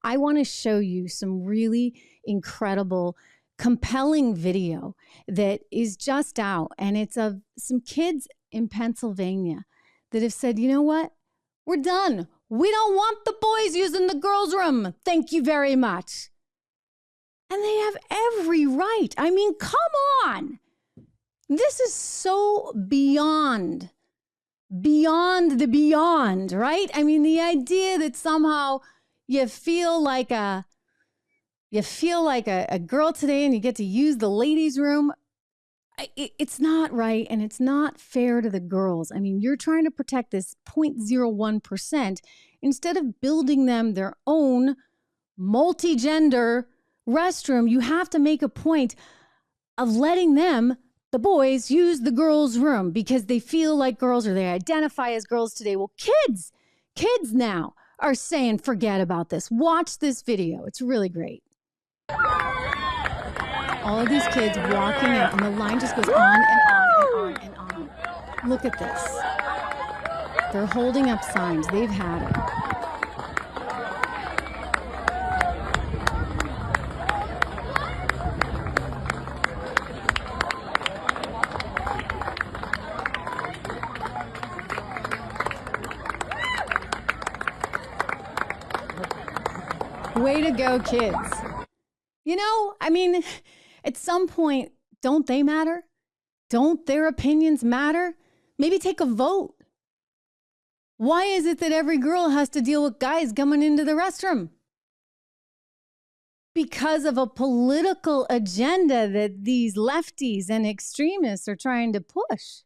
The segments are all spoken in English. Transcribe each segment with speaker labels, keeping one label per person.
Speaker 1: I want to show you some really incredible, compelling video that is just out. And it's of some kids in Pennsylvania that have said, you know what? We're done. We don't want the boys using the girls' room. Thank you very much. And they have every right. I mean, come on. This is so beyond the beyond, right? I mean, the idea that somehow you feel like a girl today and you get to use the ladies' room. It's not right, and it's not fair to the girls. I mean, you're trying to protect this 0.01% instead of building them their own multi-gender restroom. You have to make a point of letting them, the boys, use the girls' room because they feel like girls or they identify as girls today. Well, kids now are saying, forget about this. Watch this video. It's really great. All of these kids walking out, and the line just goes on and on and on and on. Look at this. They're holding up signs. They've had it. Way to go, kids. You know, I mean, at some point, don't they matter? Don't their opinions matter? Maybe take a vote. Why is it that every girl has to deal with guys coming into the restroom? Because of a political agenda that these lefties and extremists are trying to push.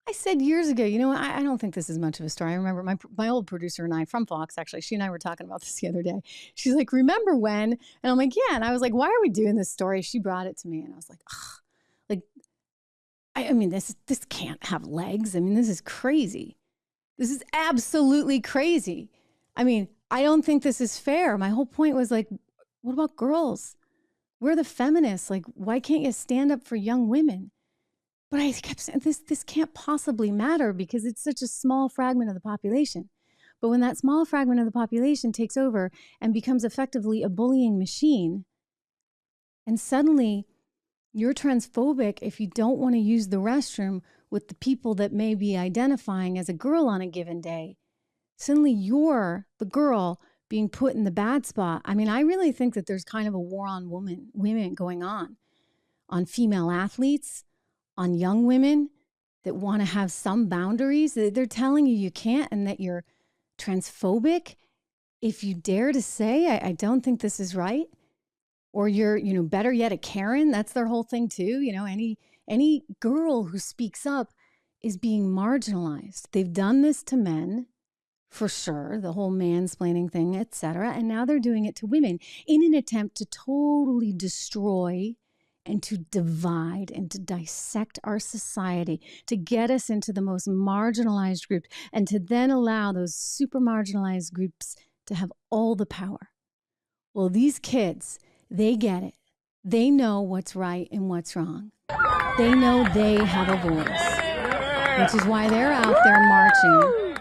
Speaker 1: I said years ago, you know, I don't think this is much of a story. I remember my old producer and I from Fox, actually, she and I were talking about this the other day. She's like, remember when? And I'm like, yeah. And I was like, why are we doing this story? She brought it to me and I was like, ugh. Like, I mean, this can't have legs. I mean, this is crazy. This is absolutely crazy. I mean, I don't think this is fair. My whole point was like, what about girls? We're the feminists. Like, why can't you stand up for young women? But I kept saying, this can't possibly matter because it's such a small fragment of the population. But when that small fragment of the population takes over and becomes effectively a bullying machine, and suddenly you're transphobic if you don't want to use the restroom with the people that may be identifying as a girl on a given day, suddenly you're the girl being put in the bad spot. I mean, I really think that there's kind of a war on women going on female athletes, on young women that want to have some boundaries. They're telling you can't, and that you're transphobic if you dare to say, I don't think this is right. Or you're, you know, better yet, a Karen. That's their whole thing too. You know, any girl who speaks up is being marginalized. They've done this to men, for sure, the whole mansplaining thing, etc. And now they're doing it to women in an attempt to totally destroy and to divide and to dissect our society, to get us into the most marginalized group, and to then allow those super marginalized groups to have all the power. Well, these kids, they get it. They know what's right and what's wrong. They know they have a voice, which is why they're out there marching.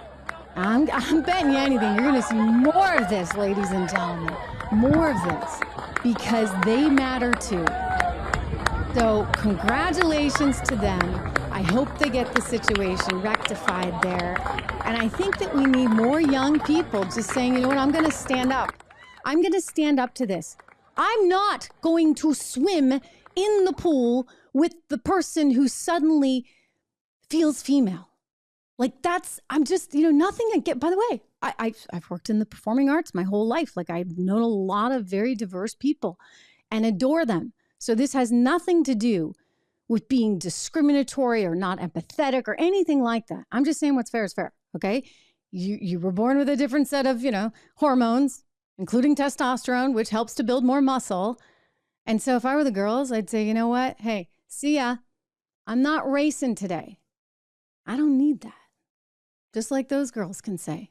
Speaker 1: I'm betting you anything, you're going to see more of this, ladies and gentlemen, more of this, because they matter too. So congratulations to them. I hope they get the situation rectified there. And I think that we need more young people just saying, you know what, I'm going to stand up. I'm going to stand up to this. I'm not going to swim in the pool with the person who suddenly feels female. Like I'm just, you know, nothing I get. By the way, I've worked in the performing arts my whole life. Like, I've known a lot of very diverse people and adore them. So this has nothing to do with being discriminatory or not empathetic or anything like that. I'm just saying what's fair is fair, okay? You were born with a different set of, you know, hormones, including testosterone, which helps to build more muscle. And so if I were the girls, I'd say, you know what? Hey, see ya. I'm not racing today. I don't need that. Just like those girls can say,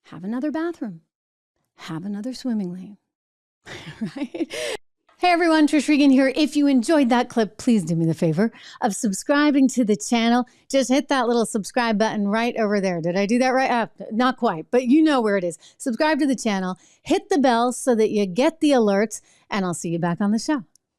Speaker 1: have another bathroom, have another swimming lane, right? Hey everyone, Trish Regan here. If you enjoyed that clip, please do me the favor of subscribing to the channel. Just hit that little subscribe button right over there. Did I do that right? Not quite, but you know where it is. Subscribe to the channel, hit the bell so that you get the alerts, and I'll see you back on the show.